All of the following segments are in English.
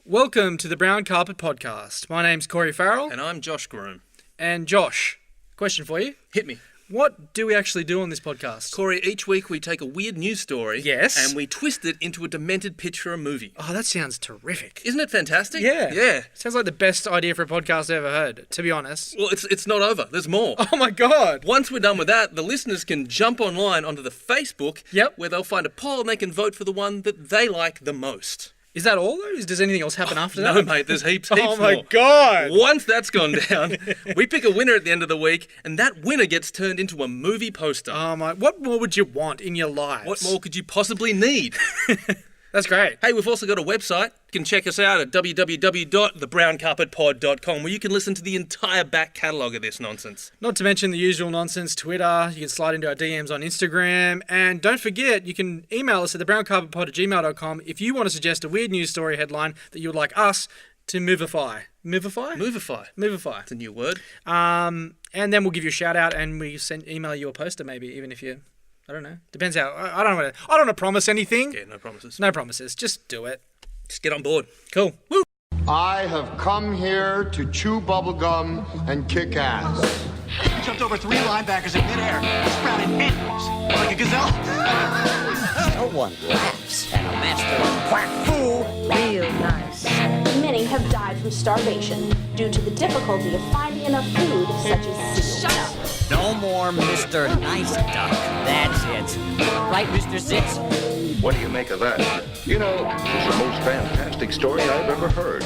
Welcome to the Brown Carpet Podcast. My name's Corey Farrell. And I'm Josh Groom. And Josh, question for you. Hit me. What do we actually do on this podcast? Corey, each week we take a weird news story. Yes. And we twist it into a demented pitch for a movie. Oh, that sounds terrific. Isn't it fantastic? Yeah. Yeah. Sounds like the best idea for a podcast I've ever heard, to be honest. Well, it's not over. There's more. Oh my God. Once we're done with that, the listeners can jump online onto the Facebook, where they'll find a poll and they can vote for the one that they like the most. Is that all, though? Does anything else happen after that? No, mate, there's heaps Oh my more. God. Once that's gone down, we pick a winner at the end of the week, and that winner gets turned into a movie poster. Oh my, what more would you want in your lives? What more could you possibly need? That's great. Hey, we've also got a website. You can check us out at www.thebrowncarpetpod.com, where you can listen to the entire back catalogue of this nonsense. Not to mention the usual nonsense, Twitter. You can slide into our DMs on Instagram. And don't forget, you can email us at thebrowncarpetpod@gmail.com if you want to suggest a weird news story headline that you would like us to movify. Movify? Movify. Movify. It's a new word. And then we'll give you a shout out and we email you a poster maybe, even if you... I don't know. Depends how... I don't want to promise anything. Yeah, no promises. No promises. Just do it. Just get on board. Cool. Woo! I have come here to chew bubblegum and kick ass. He jumped over 3 linebackers in midair, sprouted endless, like a gazelle. No one laughs at a master of quack fool. Real nice. Many have died from starvation due to the difficulty of finding enough food, such as seals. Shut up. No more Mr. Nice Duck. That's it. Right, Mr. Sitz? What do you make of that? You know, it's the most fantastic story I've ever heard.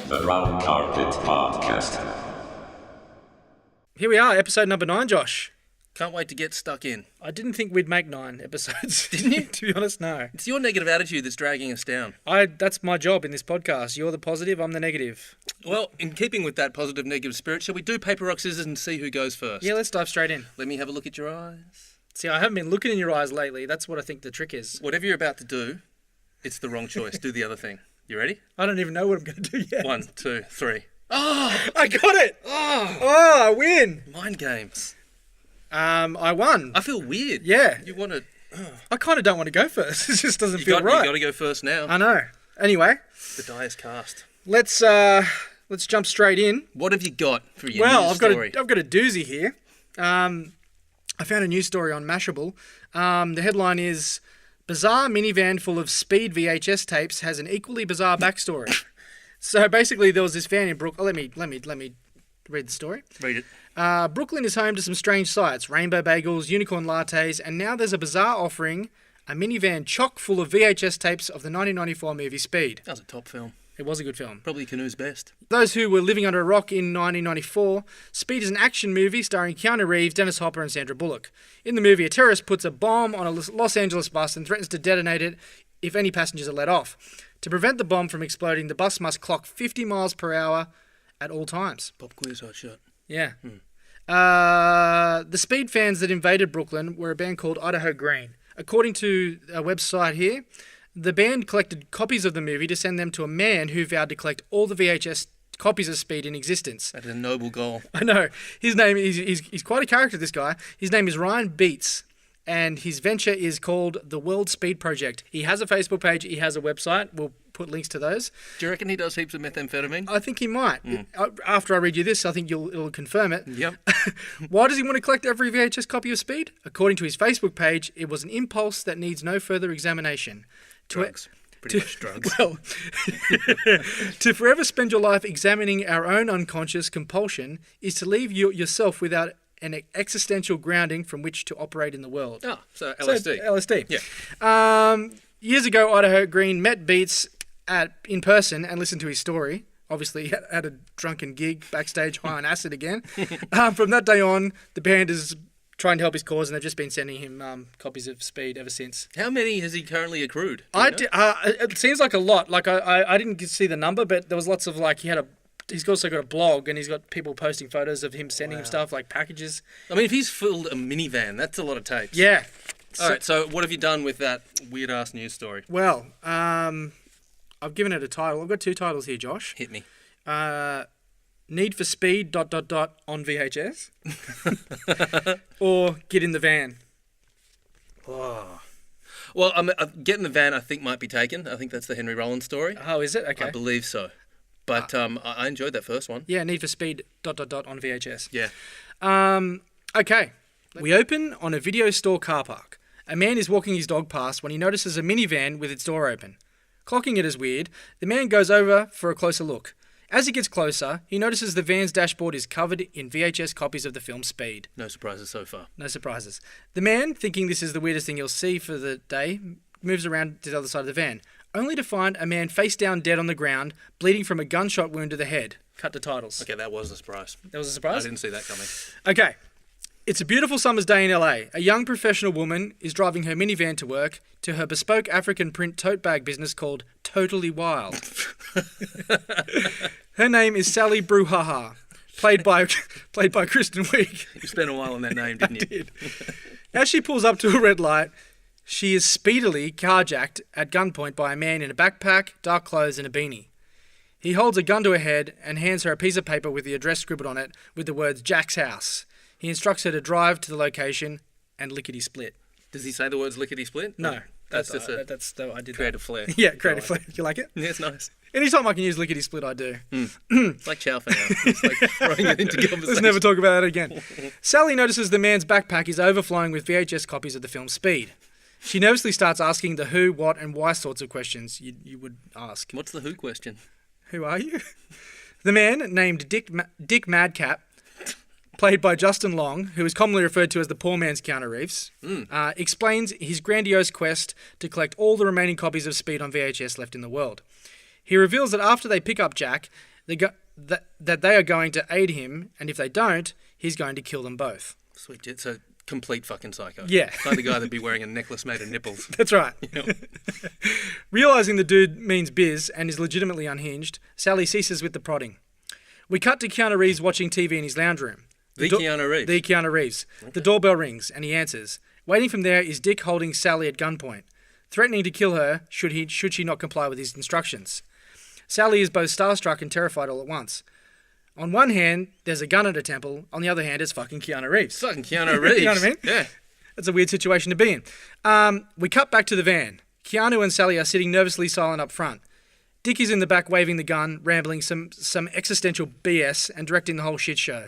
The Brown Carpet Podcast. Here we are, episode number 9, Josh. Can't wait to get stuck in. I didn't think we'd make 9 episodes. Didn't you? To be honest, no. It's your negative attitude that's dragging us down. That's my job in this podcast. You're the positive, I'm the negative. Well, in keeping with that positive negative spirit, shall we do paper, rock, scissors and see who goes first? Yeah, let's dive straight in. Let me have a look at your eyes. See, I haven't been looking in your eyes lately. That's what I think the trick is. Whatever you're about to do, it's the wrong choice. Do the other thing. You ready? I don't even know what I'm going to do yet. 1, 2, 3. Oh! I got it! Oh, I win! Mind games. I won. I feel weird. Yeah. You want to... I kind of don't want to go first. It just doesn't feel right. You got to go first now. I know. Anyway. The die is cast. Let's jump straight in. What have you got for your news story? I've got a doozy here. I found a news story on Mashable. The headline is, Bizarre minivan full of speed VHS tapes has an equally bizarre backstory. So basically there was this van in Brooklyn. Let me read the story. Read it. Brooklyn is home to some strange sights, rainbow bagels, unicorn lattes, and now there's a bizarre offering, a minivan chock full of VHS tapes of the 1994 movie Speed. That was a top film. It was a good film. Probably Keanu's best. Those who were living under a rock in 1994, Speed is an action movie starring Keanu Reeves, Dennis Hopper and Sandra Bullock. In the movie, a terrorist puts a bomb on a Los Angeles bus and threatens to detonate it if any passengers are let off. To prevent the bomb from exploding, the bus must clock 50 miles per hour at all times. Pop quiz, hot shot. Yeah. The Speed fans that invaded Brooklyn were a band called Idaho Green. According to a website here, the band collected copies of the movie to send them to a man who vowed to collect all the VHS copies of Speed in existence. That's a noble goal. I know. His name is he's quite a character, this guy. His name is Ryan Beats, and his venture is called the World Speed Project. He has a Facebook page. He has a website. We'll put links to those. Do you reckon he does heaps of methamphetamine? I think he might. After I read you this, I think it'll confirm it. Yep. Why does he want to collect every VHS copy of Speed? According to his Facebook page, it was an impulse that needs no further examination. Drugs. Pretty much drugs. Well, to forever spend your life examining our own unconscious compulsion is to leave yourself without an existential grounding from which to operate in the world. Oh, so LSD. LSD. Yeah. Years ago, Idaho Green met Beats in person and listened to his story. Obviously, at a drunken gig backstage, high on acid again. From that day on, the band is trying to help his cause, and they've just been sending him copies of Speed ever since. How many has he currently accrued? It seems like a lot. Like I didn't see the number, but there was lots of he's also got a blog, and he's got people posting photos of him sending him stuff like packages. I mean, if he's filled a minivan, that's a lot of tapes. Yeah. All right. So what have you done with that weird ass news story? Well, I've given it a title. I've got 2 titles here, Josh. Hit me. Need for Speed ... on VHS or Get in the Van. Oh. Well, Get in the Van, I think, might be taken. I think that's the Henry Rollins story. Oh, is it? Okay. I believe so. But I enjoyed that first one. Yeah, Need for Speed ... on VHS. Yeah. Okay. We open on a video store car park. A man is walking his dog past when he notices a minivan with its door open. Clocking it as weird, the man goes over for a closer look. As he gets closer, he notices the van's dashboard is covered in VHS copies of the film Speed. No surprises so far. No surprises. The man, thinking this is the weirdest thing he'll see for the day, moves around to the other side of the van, only to find a man face down dead on the ground, bleeding from a gunshot wound to the head. Cut to titles. Okay, that was a surprise. That was a surprise? I didn't see that coming. Okay. It's a beautiful summer's day in LA. A young professional woman is driving her minivan to work to her bespoke African print tote bag business called Totally Wild. Her name is Sally Brouhaha, played by Kristen Wiig. You spent a while on that name, didn't you? I did. As she pulls up to a red light, she is speedily carjacked at gunpoint by a man in a backpack, dark clothes and a beanie. He holds a gun to her head and hands her a piece of paper with the address scribbled on it with the words Jack's house. He instructs her to drive to the location and lickety-split. Does he say the words lickety-split? No. That's just a I did creative flair. Yeah, creative flair. You like it? Yeah, it's nice. Anytime I can use lickety-split, I do. It's like chow for now. It's like throwing it into conversation. Let's never talk about that again. Sally notices the man's backpack is overflowing with VHS copies of the film Speed. She nervously starts asking the who, what, and why sorts of questions you would ask. What's the who question? Who are you? The man, named Dick Madcap, played by Justin Long, who is commonly referred to as the poor man's Keanu Reeves, explains his grandiose quest to collect all the remaining copies of Speed on VHS left in the world. He reveals that after they pick up Jack, that they are going to aid him, and if they don't, he's going to kill them both. Sweet, it's a complete fucking psycho. Yeah. Kind of guy that'd be wearing a necklace made of nipples. That's right. You know? Realising the dude means biz and is legitimately unhinged, Sally ceases with the prodding. We cut to Keanu Reeves watching TV in his lounge room. Keanu Reeves? The Keanu Reeves. Okay. The doorbell rings, and he answers. Waiting from there is Dick holding Sally at gunpoint, threatening to kill her should she not comply with his instructions. Sally is both starstruck and terrified all at once. On one hand, there's a gun at her temple. On the other hand, it's fucking Keanu Reeves. Fucking Keanu Reeves. You know what I mean? Yeah. That's a weird situation to be in. We cut back to the van. Keanu and Sally are sitting nervously silent up front. Dick is in the back waving the gun, rambling some existential BS and directing the whole shit show.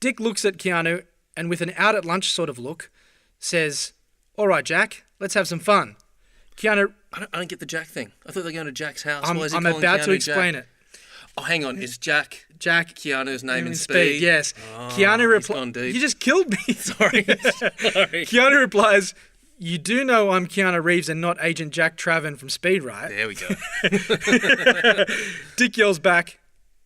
Dick looks at Keanu and with an out at lunch sort of look, says, "All right, Jack, let's have some fun." Keanu... I don't get the Jack thing. I thought they were going to Jack's house. I'm about Keanu to explain Jack? it. Oh, hang on. Is Jack Keanu's name in Speed? Yes. Oh, Keanu replies... You just killed me. Sorry. Keanu replies, "You do know I'm Keanu Reeves and not Agent Jack Traven from Speed, right?" There we go. Dick yells back,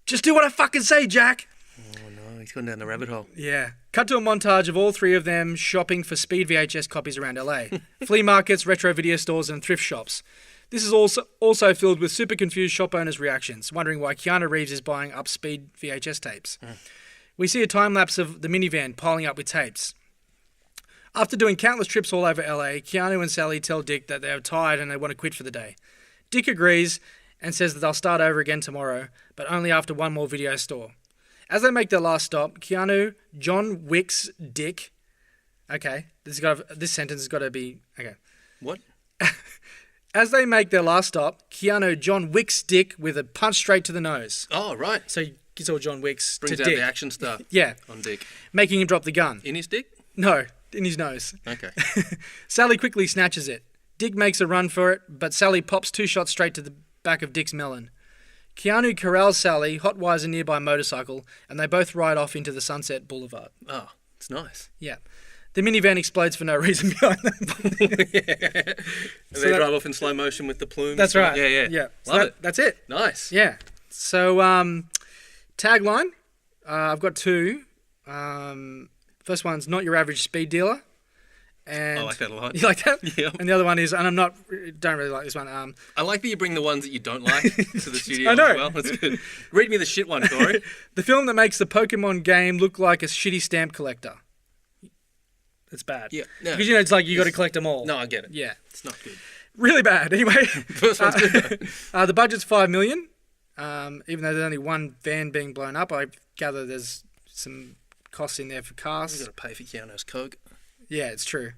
"Just do what I fucking say, Jack." Oh no, he's gone down the rabbit hole. Yeah. Cut to a montage of all three of them shopping for Speed VHS copies around LA. Flea markets, retro video stores and thrift shops. This is also filled with super confused shop owners' reactions, wondering why Keanu Reeves is buying up Speed VHS tapes. We see a time-lapse of the minivan piling up with tapes. After doing countless trips all over LA, Keanu and Sally tell Dick that they are tired and they want to quit for the day. Dick agrees and says that they'll start over again tomorrow, but only after one more video store. As they make their last stop, Keanu, John Wick's Dick... Okay, this sentence has got to be... Okay. What? As they make their last stop, Keanu John Wick's Dick with a punch straight to the nose. Oh, right. So he gets all John Wick's Brings to out Dick. the action star Yeah. on Dick. Making him drop the gun. In his dick? No, in his nose. Okay. Sally quickly snatches it. Dick makes a run for it, but Sally pops 2 shots straight to the back of Dick's melon. Keanu corrals Sally, hotwires a nearby motorcycle, and they both ride off into the Sunset Boulevard. Oh, it's nice. Yeah. The minivan explodes for no reason behind them. And they drive off in slow motion with the plumes. That's right. Yeah. So Love it. That's it. Nice. Yeah. So, tagline. I've got 2. First one's not your average speed dealer. And I like that a lot. You like that? Yeah. And the other one is, and don't really like this one. I like that you bring the ones that you don't like to the studio I know. as well. That's good. Read me the shit one, Corey. The film that makes the Pokemon game look like a shitty stamp collector. It's bad. Yeah. No. Because, it's like you got to collect them all. No, I get it. Yeah. It's not good. Really bad. Anyway. First one's good. The budget's $5 million. Even though there's only one van being blown up, I gather there's some costs in there for cars. You've got to pay for Keanu's coke. Yeah, it's true.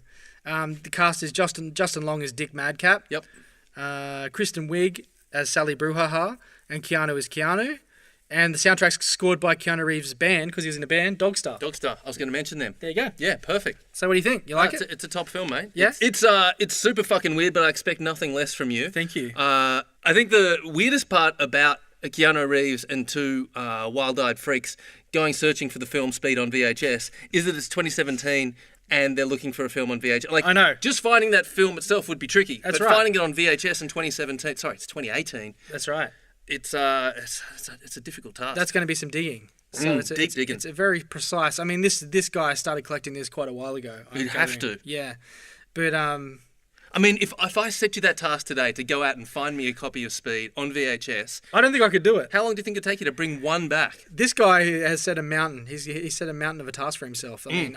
The cast is Justin Long as Dick Madcap. Yep. Kristen Wiig as Sally Brouhaha, and Keanu as Keanu. And the soundtrack's scored by Keanu Reeves' band, because he was in a band, Dogstar. Dogstar. I was going to mention them. There you go. Yeah, perfect. So what do you think? You like it? It's a top film, mate. Yeah? It's super fucking weird, but I expect nothing less from you. Thank you. I think the weirdest part about Keanu Reeves and two wild-eyed freaks going searching for the film Speed on VHS is that it's 2017 and they're looking for a film on VHS. Like, I know. Just finding that film itself would be tricky. That's but right. finding it on VHS in 2017, sorry, it's 2018. That's right. It's a difficult task. That's going to be some digging. So digging. It's a very precise. I mean, this guy started collecting this quite a while ago. You'd have to. Yeah, but I mean, if I set you that task today to go out and find me a copy of Speed on VHS, I don't think I could do it. how long do you think it'd take you to bring one back? This guy has set a mountain. He set a mountain of a task for himself. I mean,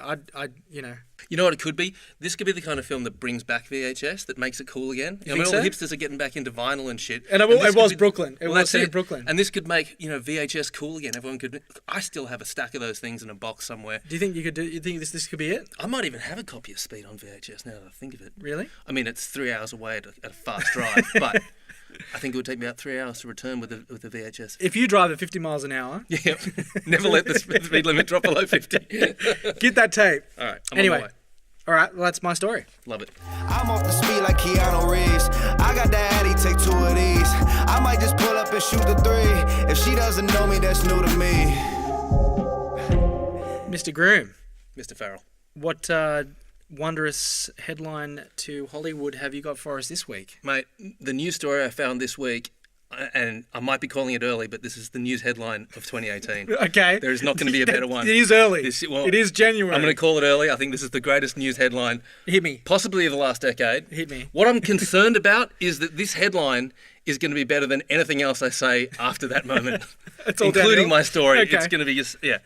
You know what it could be? This could be the kind of film that brings back VHS, that makes it cool again. I mean, think all so? the hipsters are getting back into vinyl and shit. And it this was could be- Brooklyn. It Well, was that's set in it. Brooklyn. And this could make, VHS cool again. Everyone could. I still have a stack of those things in a box somewhere. Do you think you could do? You think this could be it? I might even have a copy of Speed on VHS now that I think of it. Really? I mean, it's 3 hours away at a fast drive, but I think it would take me about 3 hours to return with the VHS. If you drive at 50 miles an hour, Yeah, never let the speed limit drop below 50. get that tape. All right, I'm Anyway. on my way. All right, well, that's my story. Love it. I'm off the speed like Keanu Reeves. I got that Addy, take 2 of these. I might just pull up and shoot the 3. If she doesn't know me, that's new to me. Mr. Groom, Mr. Farrell. what wondrous headline to Hollywood have you got for us this week? Mate, the news story I found this week, and I might be calling it early, but this is the news headline of 2018. Okay. There is not going to be a better one. It is early. It is January. I'm going to call it early. I think this is the greatest news headline, Hit me. possibly of the last decade. Hit me. What I'm concerned about is that this headline is going to be better than anything else I say after that moment, It's all including downhill? my story. Okay. It's going to be just, yeah.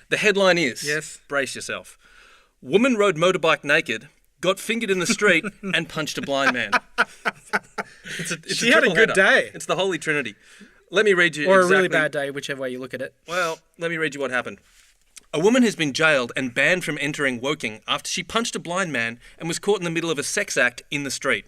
The headline is, Yes. brace yourself, woman rode motorbike naked, got fingered in the street, and punched a blind man. She had a triple good header. day. It's the Holy Trinity. Let me read you Or exactly. a really bad day, whichever way you look at it. Well, let me read you what happened. A woman has been jailed and banned from entering Woking after she punched a blind man and was caught in the middle of a sex act in the street.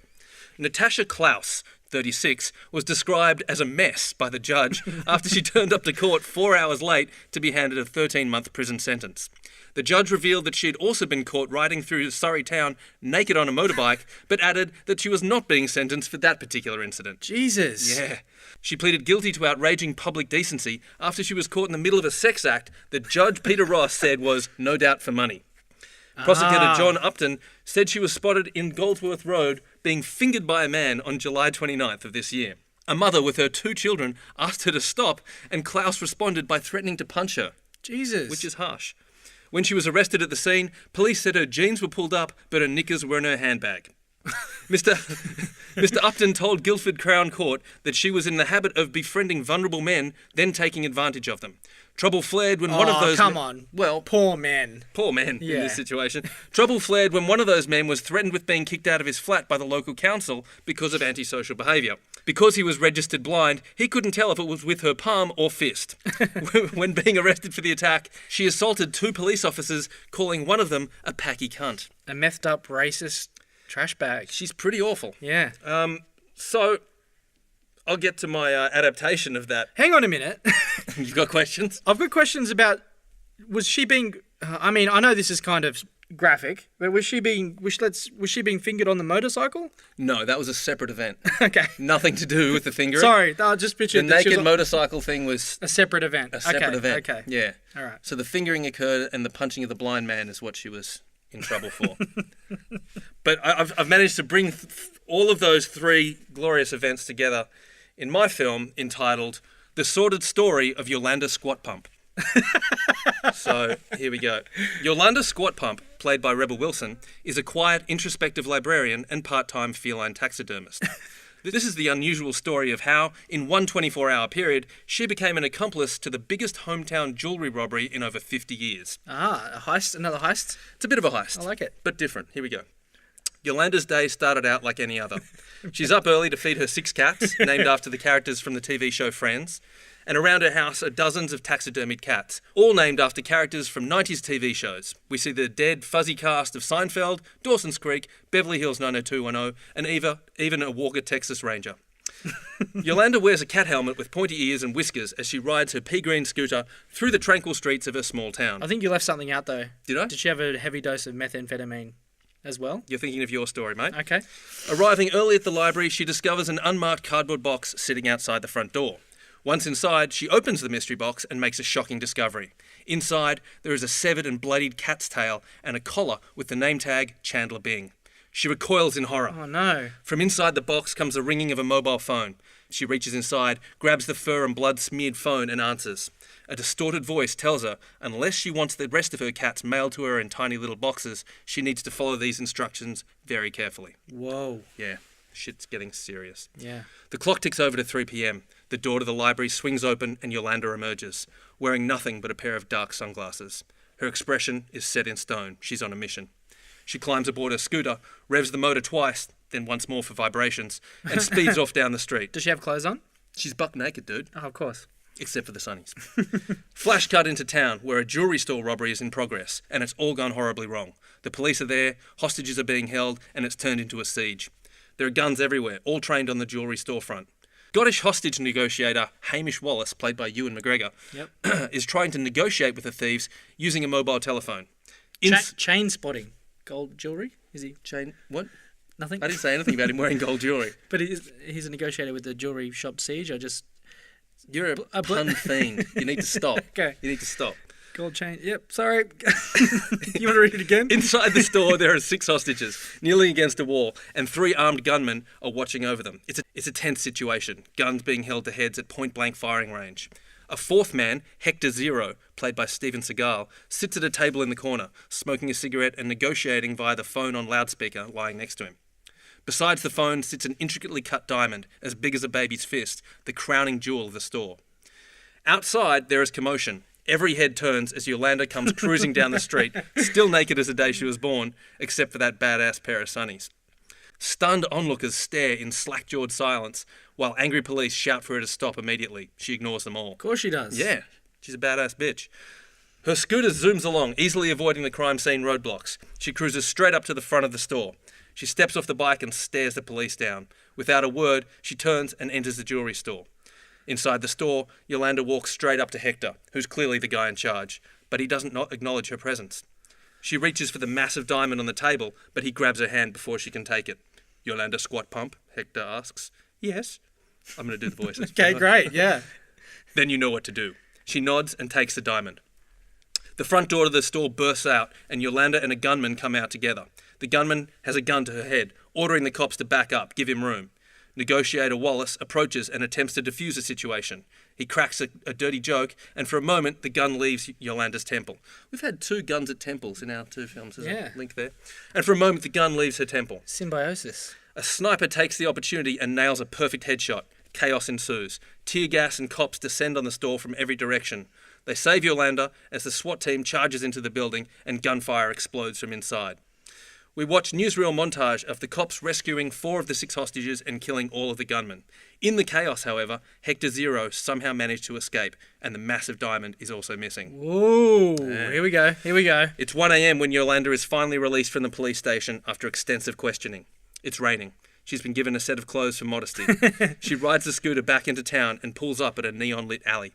Natasha Klaus, 36, was described as a mess by the judge after she turned up to court 4 hours late to be handed a 13-month prison sentence. The judge revealed that she had also been caught riding through Surrey town naked on a motorbike, but added that she was not being sentenced for that particular incident. Jesus. Yeah. She pleaded guilty to outraging public decency after she was caught in the middle of a sex act that Judge Peter Ross said was no doubt for money. Prosecutor John Upton said she was spotted in Goldsworth Road being fingered by a man on July 29th of this year. A mother with her 2 children asked her to stop, and Klaus responded by threatening to punch her, Jesus. which is harsh. When she was arrested at the scene, police said her jeans were pulled up, but her knickers were in her handbag. Mr. Upton told Guildford Crown Court that she was in the habit of befriending vulnerable men, then taking advantage of them. Trouble flared when one of those... come on. Well, Poor men. poor men in Yeah. this situation. Trouble flared when one of those men was threatened with being kicked out of his flat by the local council because of antisocial behaviour. Because he was registered blind, he couldn't tell if it was with her palm or fist. When being arrested for the attack, she assaulted 2 police officers, calling one of them a packy cunt. A methed up racist trash bag. She's pretty awful. Yeah. So, I'll get to my adaptation of that. Hang on a minute. You've got questions? I've got questions about, was she being, I mean, I know this is kind of graphic, but was she being fingered on the motorcycle? No, that was a separate event. Okay. Nothing to do with the fingering. Sorry, I just The pictured that she naked was motorcycle thing was a separate event. a separate event. Okay. Yeah. All right. So the fingering occurred and the punching of the blind man is what she was in trouble for. But I've managed to bring all of those 3 glorious events together in my film entitled The Sordid Story of Yolanda Squatpump. So here we go. Yolanda Squatpump, played by Rebel Wilson, is a quiet, introspective librarian and part-time feline taxidermist. This is the unusual story of how, in one 24-hour period, she became an accomplice to the biggest hometown jewellery robbery in over 50 years. Ah, a heist, another heist. It's a bit of a heist. I like it. But different. Here we go. Yolanda's day started out like any other. She's up early to feed her 6 cats, named after the characters from the TV show Friends. And around her house are dozens of taxidermied cats, all named after characters from 90s TV shows. We see the dead, fuzzy cast of Seinfeld, Dawson's Creek, Beverly Hills 90210, and even a Walker, Texas Ranger. Yolanda wears a cat helmet with pointy ears and whiskers as she rides her pea-green scooter through the tranquil streets of her small town. I think you left something out, though. Did I? Did she have a heavy dose of methamphetamine as well? You're thinking of your story, mate. Okay. Arriving early at the library, she discovers an unmarked cardboard box sitting outside the front door. Once inside, she opens the mystery box and makes a shocking discovery. Inside, there is a severed and bloodied cat's tail and a collar with the name tag Chandler Bing. She recoils in horror. Oh, no. From inside the box comes the ringing of a mobile phone. She reaches inside, grabs the fur and blood-smeared phone and answers. A distorted voice tells her, unless she wants the rest of her cats mailed to her in tiny little boxes, she needs to follow these instructions very carefully. Whoa. Yeah, shit's getting serious. Yeah. The clock ticks over to 3 p.m. The door to the library swings open and Yolanda emerges, wearing nothing but a pair of dark sunglasses. Her expression is set in stone. She's on a mission. She climbs aboard her scooter, revs the motor twice, then once more for vibrations, and speeds off down the street. Does she have clothes on? She's buck naked, dude. Oh, of course. Except for the sunnies. Flash cut into town, where a jewelry store robbery is in progress, and it's all gone horribly wrong. The police are there, hostages are being held, and it's turned into a siege. There are guns everywhere, all trained on the jewelry storefront. Scottish hostage negotiator Hamish Wallace, played by Ewan McGregor, is trying to negotiate with the thieves using a mobile telephone. Chain spotting. Gold jewellery? Is he? Chain... What? Nothing? I didn't say anything about him wearing gold jewellery. But he's a negotiator with the jewellery shop siege, or just... You're a pun fiend. You need to stop. Okay. You need to stop. Gold chain. Yep, sorry. You want to read it again? Inside the store, there are 6 hostages, kneeling against a wall, and 3 armed gunmen are watching over them. It's a tense situation, guns being held to heads at point-blank firing range. A 4th man, Hector Zero, played by Steven Seagal, sits at a table in the corner, smoking a cigarette and negotiating via the phone on loudspeaker lying next to him. Besides the phone sits an intricately cut diamond, as big as a baby's fist, the crowning jewel of the store. Outside, there is commotion. Every head turns as Yolanda comes cruising down the street, still naked as the day she was born, except for that badass pair of sunnies. Stunned onlookers stare in slack-jawed silence, while angry police shout for her to stop immediately. She ignores them all. Of course she does. Yeah, she's a badass bitch. Her scooter zooms along, easily avoiding the crime scene roadblocks. She cruises straight up to the front of the store. She steps off the bike and stares the police down. Without a word, she turns and enters the jewelry store. Inside the store, Yolanda walks straight up to Hector, who's clearly the guy in charge, but he doesn't acknowledge her presence. She reaches for the massive diamond on the table, but he grabs her hand before she can take it. Yolanda Squatpump, Hector asks. Yes. I'm going to do the voices. Okay, great, yeah. Then you know what to do. She nods and takes the diamond. The front door to the store bursts out, and Yolanda and a gunman come out together. The gunman has a gun to her head, ordering the cops to back up, give him room. Negotiator Wallace approaches and attempts to defuse the situation. He cracks a dirty joke, and for a moment, the gun leaves Yolanda's temple. We've had 2 guns at temples in our 2 films. There's a link there. And for a moment, the gun leaves her temple. Symbiosis. A sniper takes the opportunity and nails a perfect headshot. Chaos ensues. Tear gas and cops descend on the store from every direction. They save Yolanda as the SWAT team charges into the building and gunfire explodes from inside. We watch newsreel montage of the cops rescuing 4 of the 6 hostages and killing all of the gunmen. In the chaos, however, Hector Zero somehow managed to escape, and the massive diamond is also missing. Ooh, Here we go. It's 1 a.m. when Yolanda is finally released from the police station after extensive questioning. It's raining. She's been given a set of clothes for modesty. She rides the scooter back into town and pulls up at a neon-lit alley.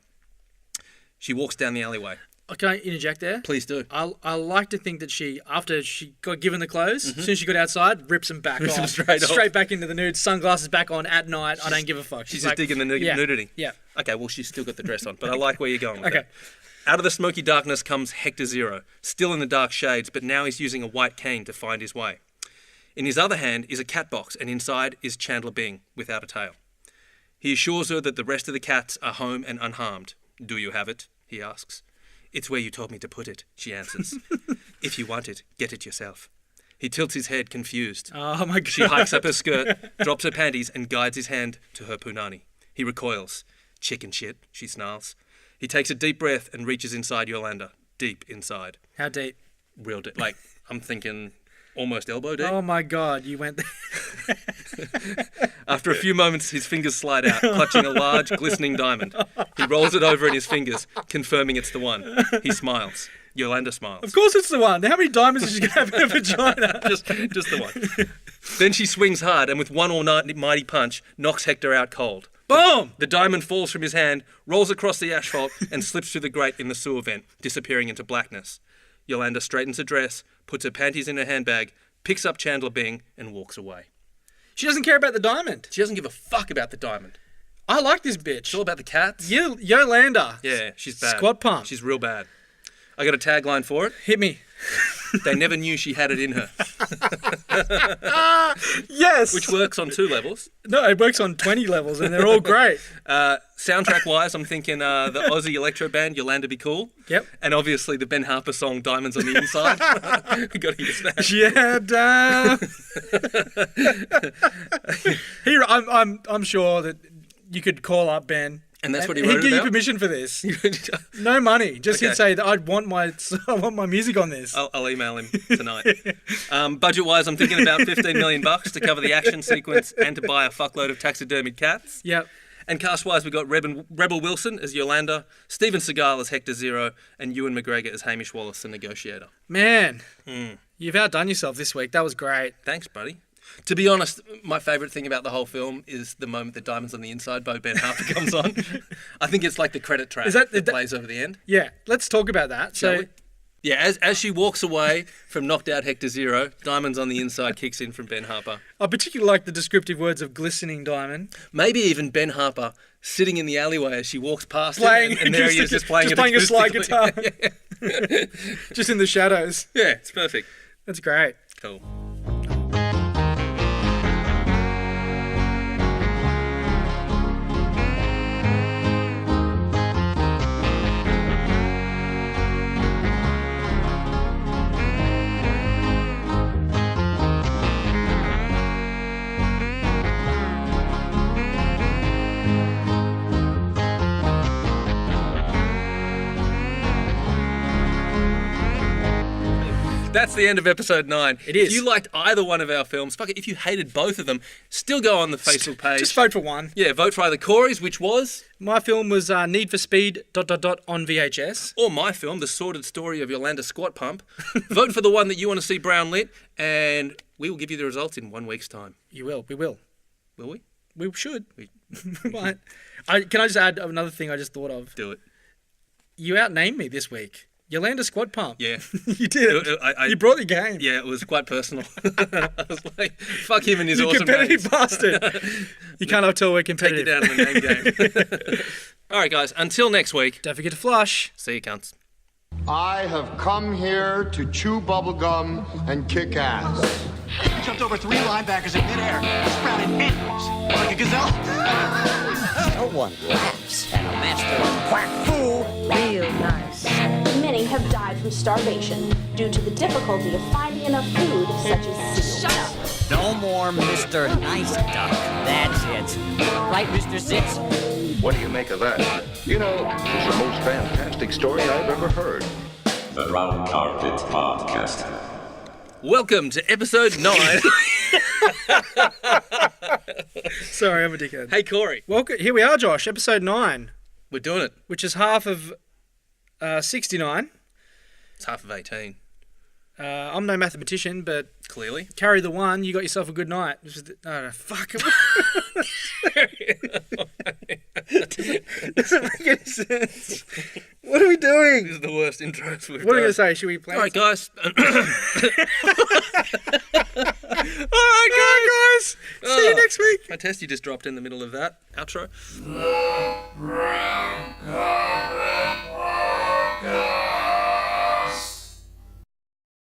She walks down the alleyway. Can I interject there? Please do. I like to think that she, after she got given the clothes, as soon as she got outside, rips them back off. Straight back into the nude, sunglasses back on at night. I don't give a fuck. She's just digging the nudity. Yeah. Okay, well, she's still got the dress on, but I like where you're going with that. Out of the smoky darkness comes Hector Zero, still in the dark shades, but now he's using a white cane to find his way. In his other hand is a cat box, and inside is Chandler Bing, without a tail. He assures her that the rest of the cats are home and unharmed. Do you have it? He asks. It's where you told me to put it, she answers. If you want it, get it yourself. He tilts his head, confused. Oh my God. She hikes up her skirt, drops her panties, and guides his hand to her punani. He recoils. Chicken shit, she snarls. He takes a deep breath and reaches inside Yolanda. Deep inside. How deep? Real deep. Like, I'm thinking almost elbow deep. Oh my God, you went there. After a few moments, his fingers slide out, clutching a large, glistening diamond. He rolls it over in his fingers, confirming it's the one. He smiles. Yolanda smiles. Of course it's the one. How many diamonds is she going to have in her vagina? just the one. Then she swings hard and with one almighty punch, knocks Hector out cold. Boom! The diamond falls from his hand, rolls across the asphalt, and slips through the grate in the sewer vent, disappearing into blackness. Yolanda straightens her dress, puts her panties in her handbag, picks up Chandler Bing, and walks away. She doesn't care about the diamond. She doesn't give a fuck about the diamond. I like this bitch. It's all about the cats. Yolanda. Yeah, she's bad. Squatpump. She's real bad. I got a tagline for it. Hit me. They never knew she had it in her. Yes. Which works on 2 levels. No, it works on 20 levels and they're all great. Soundtrack-wise, I'm thinking the Aussie electro band Yolanda Be Cool. Yep. And obviously the Ben Harper song Diamonds on the Inside. We got to use that. Yeah, damn. Here, I'm sure that you could call up Ben. And that's what he wrote He'd give you about? permission for this. No money. Just Okay. he'd say that I want my music on this. I'll email him tonight. Budget-wise, I'm thinking about $15 million to cover the action sequence and to buy a fuckload of taxidermied cats. Yep. And cast-wise, we've got Rebel Wilson as Yolanda, Steven Seagal as Hector Zero, and Ewan McGregor as Hamish Wallace, the negotiator. Man, you've outdone yourself this week. That was great. Thanks, buddy. To be honest, my favourite thing about the whole film is the moment that Diamonds on the Inside by Ben Harper comes on. I think it's like the credit track that plays over the end. Yeah, let's talk about that. Shall we? Yeah, as she walks away from knocked out Hector Zero, Diamonds on the Inside kicks in from Ben Harper. I particularly like the descriptive words of glistening diamond. Maybe even Ben Harper sitting in the alleyway as she walks past playing, him, and there he is just playing a slide guitar. Yeah. Just in the shadows. Yeah, it's perfect. That's great. Cool. That's the end of episode 9. It is. If you liked either one of our films, fuck it, if you hated both of them, still go on the Facebook page. Just vote for one. Yeah, vote for either Corey's, which was... My film was Need for Speed ... on VHS. Or my film, The Sordid Story of Yolanda Squatpump. Vote for the one that you want to see brown lit, and we will give you the results in 1 week's time. You will. We will. Will we? We should. Right. Can I just add another thing I just thought of? Do it. You outnamed me this week. Yolanda Squatpump. Yeah. You did. You brought the game. Yeah, it was quite personal. I was like, fuck him and his you awesome competitive names. bastard. You can't tell we're Take competitive. you down in the name game. All right, guys, until next week. Don't forget to flush. See you, cunts. I have come here to chew bubblegum and kick ass. Jumped over 3 linebackers in midair, sprouted endless like a gazelle. No one laughs at a master of quack fool. Real nice. Many have died from starvation due to the difficulty of finding enough food, such as seals. No more Mr. Nice Duck. That's it. Right, Mr. Sitz? What do you make of that? You know, it's the most fantastic story I've ever heard. The Round Carpet Podcast. Welcome to episode 9. Sorry, I'm a dickhead. Hey, Corey. Welcome. Here we are, Josh. Episode 9, We're doing it. which is half of 69. It's half of 18. I'm no mathematician, but Clearly. carry the 1. You got yourself a good night. No, fuck. Doesn't make any sense. What are we doing? This is the worst intros we've What are done. we going to say? Should we play? All right, guys. All right, guys. See you next week. My test you just dropped in the middle of that outro.